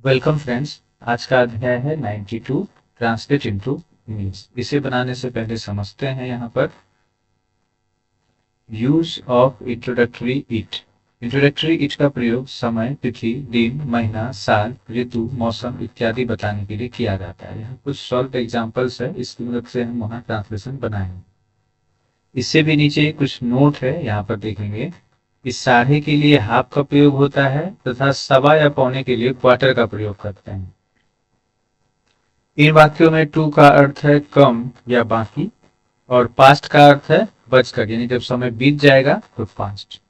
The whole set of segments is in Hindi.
Welcome friends. आज का अध्याय है 92 ट्रांसलेट इनटू इंग्लिश। इसे बनाने से पहले समझते हैं यहाँ पर use of introductory it. Introductory it का प्रयोग समय, तिथि, दिन, महीना, साल, ऋतु, मौसम इत्यादि बताने के लिए किया जाता है। यहाँ कुछ सॉल्व एग्जांपल्स है, इसकी मदद से हम वहाँ ट्रांसलेशन बनाएंगे। इससे भी नीचे कुछ नोट है, यहाँ पर देखेंगे। इस साढ़े के लिए हाफ का प्रयोग होता है तथा सवा या पौने के लिए क्वार्टर का प्रयोग करते हैं। इन वाक्यों में टू का अर्थ है कम या बाकी और पास्ट का अर्थ है बचकर, यानी जब समय बीत जाएगा तो पास्ट।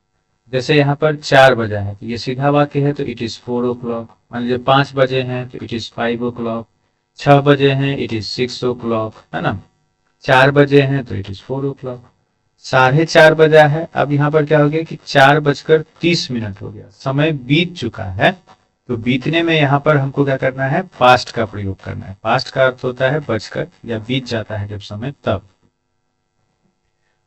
जैसे यहाँ पर 4 बजा है तो ये सीधा वाक्य है, तो इट इज 4 ओ क्लॉक। मान लीजिए 5 बजे हैं तो इट इज 5 ओ क्लॉक। 6 बजे हैं इट इज 6 ओ क्लॉक, है ना। 4 बजे हैं तो इट इज 4 ओ क्लॉक। 4:30 बजा है, अब यहाँ पर क्या हो गया कि 4:30 हो गया, समय बीत चुका है। तो बीतने में यहाँ पर हमको क्या करना है, पास्ट का प्रयोग करना है। पास्ट का अर्थ होता है बचकर या बीत जाता है जब समय, तब।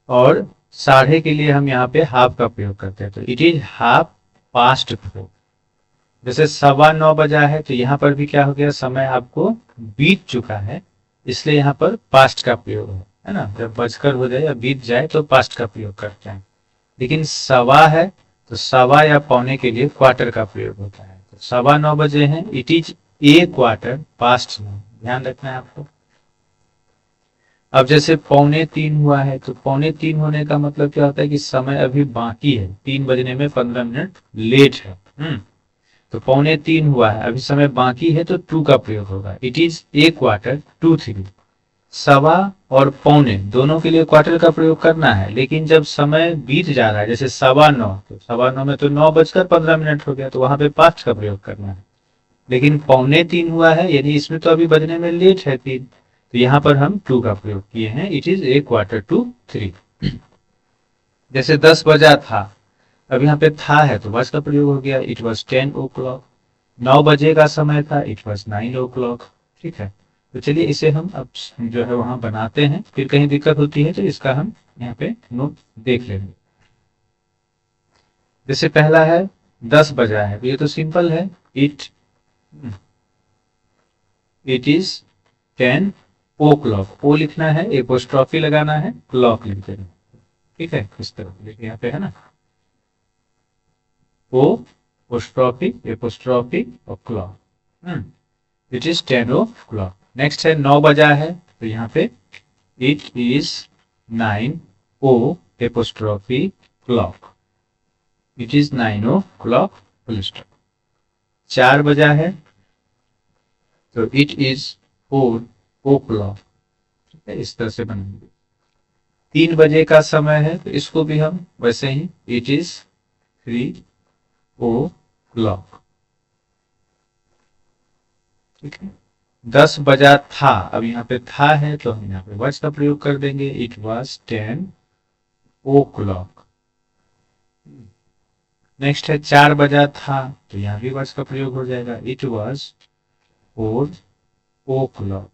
और साढ़े के लिए हम यहाँ पे हाफ का प्रयोग करते हैं, तो इट इज हाफ पास्ट 4। जैसे 9:15 बजा है तो यहाँ पर भी क्या हो गया, समय आपको बीत चुका है, इसलिए यहाँ पर पास्ट का प्रयोग है ना। जब बचकर हो जाए या बीत जाए तो पास्ट का प्रयोग करते हैं। लेकिन सवा है तो सवा या पौने के लिए क्वार्टर का प्रयोग होता है। तो 9:15 बजे हैं, it is a quarter past 9, ध्यान रखना है आपको। अब जैसे 2:45 हुआ है तो 2:45 होने का मतलब क्या होता है कि समय अभी बाकी है, 3 बजने में 15 मिनट लेट है। तो 2:45 हुआ है, अभी समय बाकी है, तो टू का प्रयोग होगा। It is a quarter to 3। सवा और पौने दोनों के लिए क्वार्टर का प्रयोग करना है, लेकिन जब समय बीत जा रहा है, जैसे 9:15, तो 9:15 में तो 9:15 हो गया, तो वहां पे पास्ट का प्रयोग करना है। लेकिन 2:45 हुआ है, यानी इसमें तो अभी बजने में लेट है 3, तो यहाँ पर हम टू का प्रयोग किए हैं। It is a quarter to 3। जैसे 10 बजा था, अब यहाँ पे था है तो वॉज का प्रयोग हो गया, इट वॉज 10 ओ क्लॉक। 9 बजे का समय था, इट वॉज 9 ओ क्लॉक। ठीक है, तो चलिए इसे हम अब जो है वहां बनाते हैं, फिर कहीं दिक्कत होती है तो इसका हम यहाँ पे नोट देख लेंगे। जैसे पहला है 10 बजा है, तो ये तो सिंपल है, इट इज 10 ओ क्लॉक। ओ लिखना है, एपोस्ट्रॉफी लगाना है, क्लॉक लिख देना। ठीक है, इस तरह देखिए यहाँ पे है ना, ओ एपोस्ट्रॉफी और clock. It is 10 o clock. Next है 9 बजा है, तो यहाँ पे it is 9 o apostrophe clock. It is 9 o clock full stop. 4 बजा है तो इट इज 4 ओ क्लॉक। ठीक है, इस तरह से बनाएंगे। 3 बजे का समय है तो इसको भी हम वैसे ही, इट इज 3 ओ क्लॉक। ठीक है, 10 बजा था, अब यहाँ पे था है तो हम यहाँ पे वॉज का प्रयोग कर देंगे, it was 10 o clock. Next है 4 बजा था, तो यहाँ भी वॉज का प्रयोग हो जाएगा, it was 4 O clock.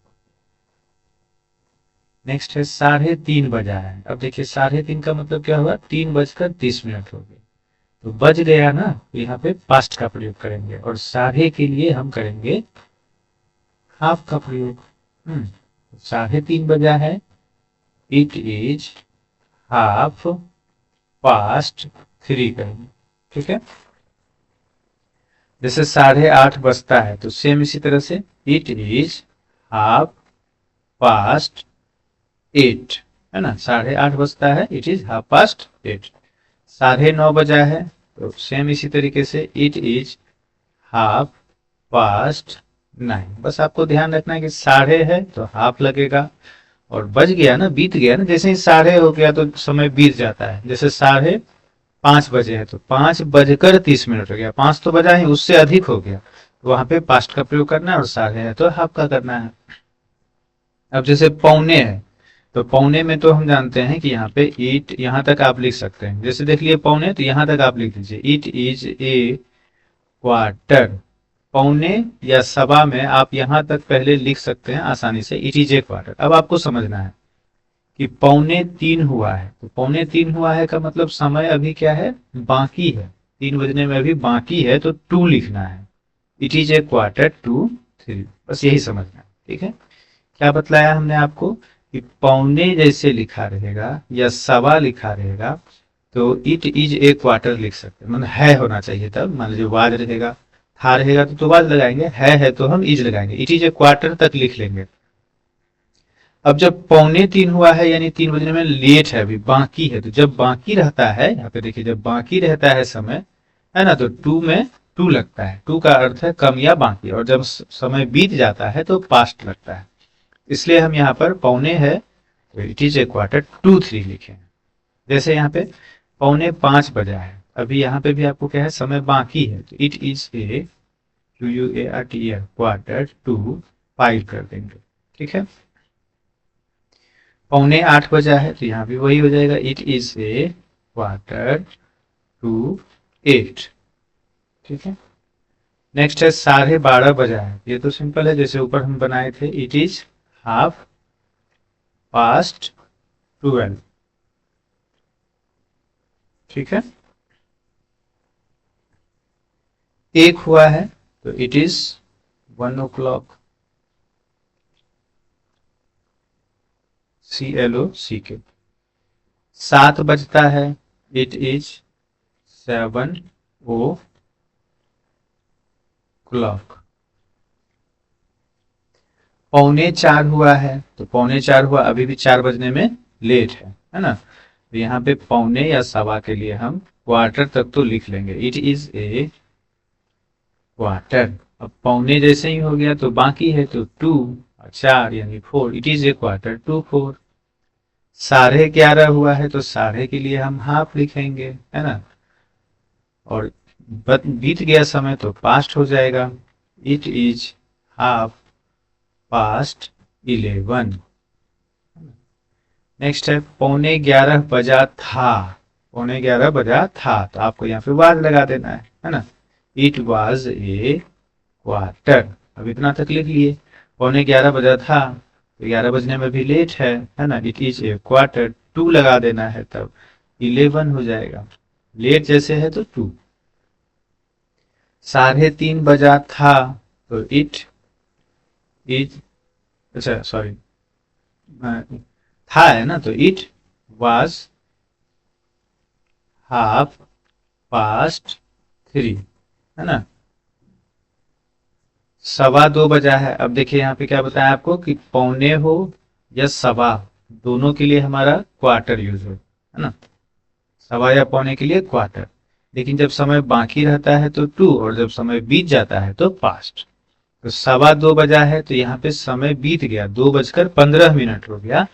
Next है 3:30 बजा है, अब देखिए 3:30 का मतलब क्या हुआ, 3:30 हो गए, तो बज गया ना, तो यहाँ पे पास्ट का प्रयोग करेंगे। और साढ़े के लिए हम करेंगे हाफ का प्रयोग। 3:30 बजा है, इट इज हाफ पास्ट 3 करेंगे। ठीक है, जैसे 8:30 बजता है तो सेम इसी तरह से, इट इज हाफ पास्ट 8, है ना। 8:30 बजता है, इट इज हाफ पास्ट 8। 9:30 बजा है तो सेम इसी तरीके से, इट इज हाफ पास्ट 9। बस आपको ध्यान रखना है कि साढ़े है तो हाफ लगेगा, और बज गया ना, बीत गया ना, जैसे ही साढ़े हो गया तो समय बीत जाता है। जैसे 5:30 बजे है तो 5:30 हो गया, 5 तो बजा ही, उससे अधिक हो गया, तो वहां पे पास्ट का प्रयोग करना है, और साढ़े है तो हाफ का करना है। अब जैसे पौने है, तो पौने में तो हम जानते हैं कि यहाँ पे इट, यहाँ तक आप लिख सकते हैं। जैसे देख लिए पौने, तो यहाँ तक आप लिख लीजिए, इट इज ए क्वार्टर। पौने या सवा में आप यहाँ तक पहले लिख सकते हैं आसानी से, इट इज ए क्वार्टर। अब आपको समझना है कि 2:45 हुआ है, तो 2:45 हुआ है का मतलब समय अभी क्या है, बाकी है, 3 बजने में अभी बाकी है, तो 2 लिखना है। It is a quarter to 3। बस यही समझना, ठीक है। क्या बतलाया हमने आपको कि पौने जैसे लिखा रहेगा या सवा लिखा रहेगा तो इट इज ए क्वार्टर लिख सकते हैं, मतलब है होना चाहिए। तब मान लीजिए वाज रहेगा, था रहेगा तो वाज लगाएंगे, है तो हम इज लगाएंगे, इट इज ए क्वार्टर तक लिख लेंगे। अब जब 2:45 हुआ है यानी 3 बजने में लेट है, अभी बाकी है, तो जब बाकी रहता है, यहाँ पे देखिए जब बाकी रहता है समय, है ना, तो 2 में 2 लगता है, 2 का अर्थ है कम या बाकी, और जब समय बीत जाता है तो पास्ट लगता है। इसलिए हम यहाँ पर पौने है तो it is a quarter to 3 लिखे हैं। जैसे यहाँ पे 4:45 बजा है, अभी यहाँ पे भी आपको क्या है, समय बाकी है, तो it is a QUARTER quarter to 5 कर देंगे, ठीक है। 7:45 बजा है तो यहाँ भी वही हो जाएगा, it is a quarter to 8, ठीक है। नेक्स्ट है 12:30 बजा है, ये तो सिंपल है, जैसे ऊपर हम बनाए थे, इट इज हाफ पास्ट 12, ठीक है। 1 हुआ है तो इट इज 1 o'clock, CLOCK। 7 बजता है, इट इज 7 o'clock। 3:45 हुआ है तो 3:45 हुआ, अभी भी 4 बजने में लेट है ना, तो यहाँ पे पौने या सवा के लिए हम क्वार्टर तक तो लिख लेंगे, इट इज ए क्वार्टर। अब पौने जैसे ही हो गया तो बाकी है तो 2 और 4 यानी 4, it is a quarter to 4। 11:30 हुआ है तो साढ़े के लिए हम हाफ लिखेंगे, है ना, और बीत गया समय तो पास्ट हो जाएगा, it is half past 11। Next है 11:15 बजा था, 11:15 बजा था, तो आपको यहाँ पे वाज लगा देना है ना, इट वाज ए क्वार्टर। अब इतना तक लिख लिए, 11:15 बजा था तो 11 बजने में भी लेट है ना, इट इज ए क्वार्टर, 2 लगा देना है, तब 11 हो जाएगा, लेट जैसे है तो 2। 3:30 बजा था तो इट इज, अच्छा सॉरी, था है ना, तो इट वाज हाफ पास्ट 3, है ना। 2:15 बजा है, अब देखिए यहाँ पे क्या बताया आपको कि पौने हो या सवा, दोनों के लिए हमारा क्वार्टर यूज हो, है ना, सवा या पौने के लिए क्वार्टर। लेकिन जब समय बाकी रहता है तो 2, और जब समय बीत जाता है तो पास्ट। तो 2:15 बजा है तो यहाँ पे समय बीत गया, 2:15 हो गया,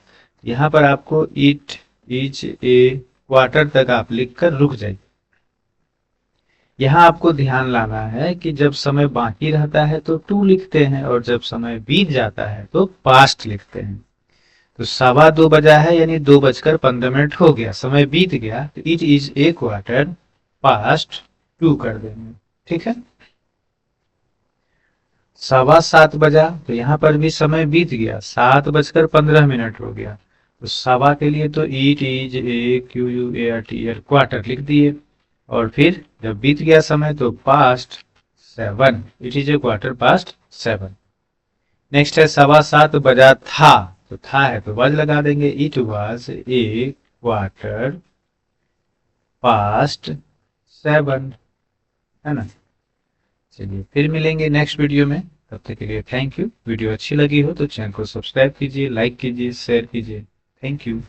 यहाँ पर आपको इट इज ए क्वार्टर तक आप लिखकर रुक जाइए। यहाँ आपको ध्यान लाना है कि जब समय बाकी रहता है तो 2 लिखते हैं, और जब समय बीत जाता है तो पास्ट लिखते हैं। तो 2:15 बजा है यानी 2:15 हो गया, समय बीत गया, तो it is a quarter past 2 कर देंगे, ठीक है। 7:15 बजा तो यहाँ पर भी समय बीत गया, 7:15 हो गया, तो सवा के लिए तो it is a QUARTER quarter लिख दिए, और फिर जब बीत गया समय तो past 7, it is a quarter past 7। Next है 7:15 बजा था, तो था है तो वाज लगा देंगे, it was a quarter past 7, है ना। चलिए फिर मिलेंगे नेक्स्ट वीडियो में, तब तक के लिए थैंक यू। वीडियो अच्छी लगी हो तो चैनल को सब्सक्राइब कीजिए, लाइक कीजिए, शेयर कीजिए। Thank you.